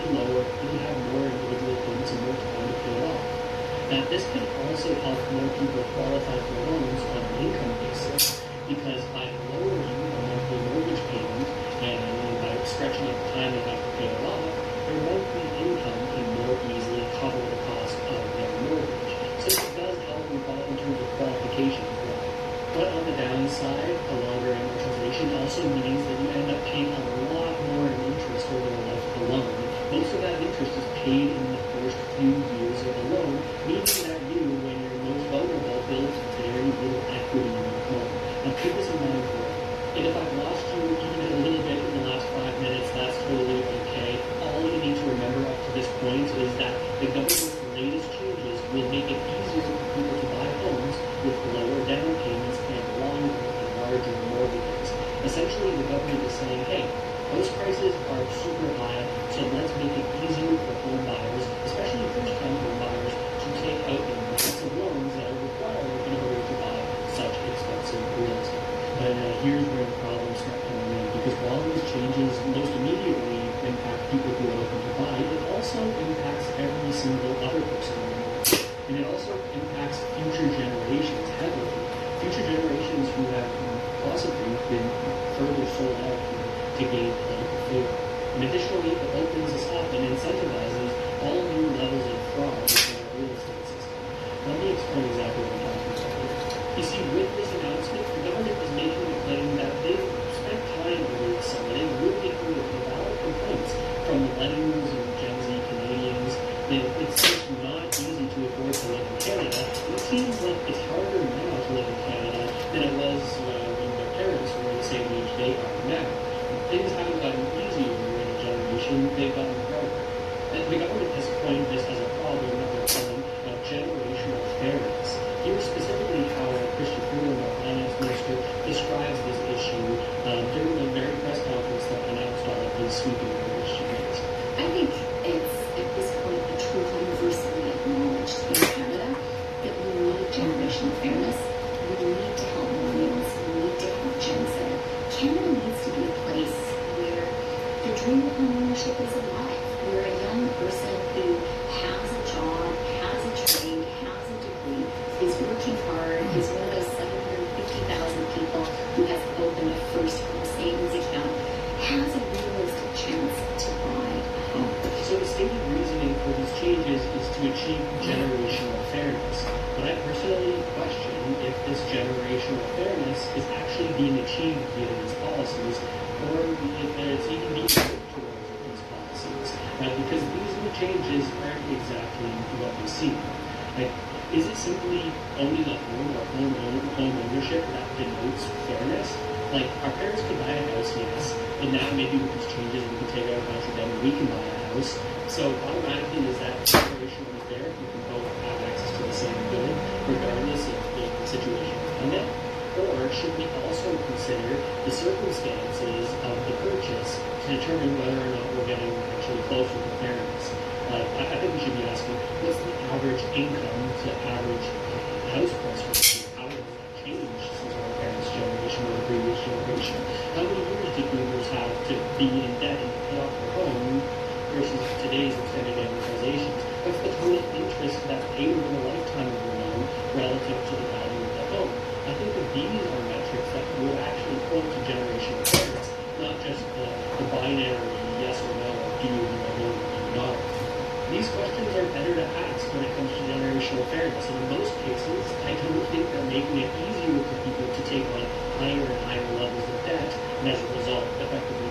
be lower, you'll have more individual payments and more time to pay it off. Now, this can also help more people qualify for loans on an income basis, because by lowering the monthly mortgage payment and by stretching out the time they have to pay it off, their monthly income can more easily cover the cost of their mortgage. So this does help in terms of qualification. But on the downside, a longer amortization also means that you end up paying a lot more in interest over the life of the loan. Most of that interest is paid in the first few years of the loan, meaning that you, when you're most vulnerable, build very little equity in your home. Now keep this in mind for it. And if I've lost you even a little bit in the last 5 minutes, that's totally okay. All you need to remember up to this point is that the government's latest changes will make it easier for people to buy homes with lower down payments and longer and larger mortgages. Essentially, the government is saying, hey, house prices are super high, so let's make it easier for home buyers, especially first-time home buyers, to take out the massive loans that are required in order to buy such expensive real estate. But here's where the problems start coming in, because while these changes most immediately impact people who are looking to buy, it also impacts every single other person in the market. And it also impacts future generations heavily. Future generations who have possibly been further sold out here to gain political favor. And additionally, it opens us up and incentivizes all new levels of fraud within our real estate system. Let me explain exactly what I'm talking about here. You see, with this announcement, the government is making the claim that they've spent time over the summer. They've looked into the valid complaints from millennials and Gen Z Canadians. It's just not easy to afford to live in Canada. It seems like it's harder now to live in Canada than it was when their parents were the same age they are now. Things haven't gotten easier in a generation, they've gotten harder. The government has coined this as a problem that they're calling generational fairness. Here's specifically how Christian Freeland, our finance minister, describes this issue during the very press conference that announced all of these sweeping mortgage changes. I think it's, at this point, a truth universally acknowledged in Canada that we need generational fairness. We need to help millennials. We need to help Gen Z. Canada needs to be a place where the dream of homeownership is alive, where a young person who has a job, has a trade, has a degree, is working hard, is one of those 750,000 people who has opened a first home savings account, has a realistic chance to buy a home. So the stated reasoning for these changes is to achieve generational fairness. But I personally question if this generational fairness is actually being achieved via these policies, or if it's even being worked towards these policies. Because these new changes aren't exactly what we see. Like, is it simply owning a home or home ownership that denotes fairness? Like, our parents could buy a house, yes, and now maybe with these changes we can take out a bunch of them and we can buy a house. So automatically, is that generation is there? We can both have access to the same good, regardless of the situation we're in. Or should we also consider the circumstances of the purchase to determine whether or not we're getting actually closer to fairness? Like, I think we should be asking, what's the average income to average house price ratio? How has that changed since our parents' generation or the previous generation? How many years did boomers have to be in debt and pay off their home versus today's extended amortizations? What's the total interest that's paid over the lifetime of the loan relative to the value of the home? I think that these are metrics that will actually point to generational fairness, not just the binary yes or no, do you own a home or do you not. These questions are better to ask when it comes to generational fairness, and in most cases, I don't think they're making it easier for people to take on higher and higher levels of debt, and as a result, effectively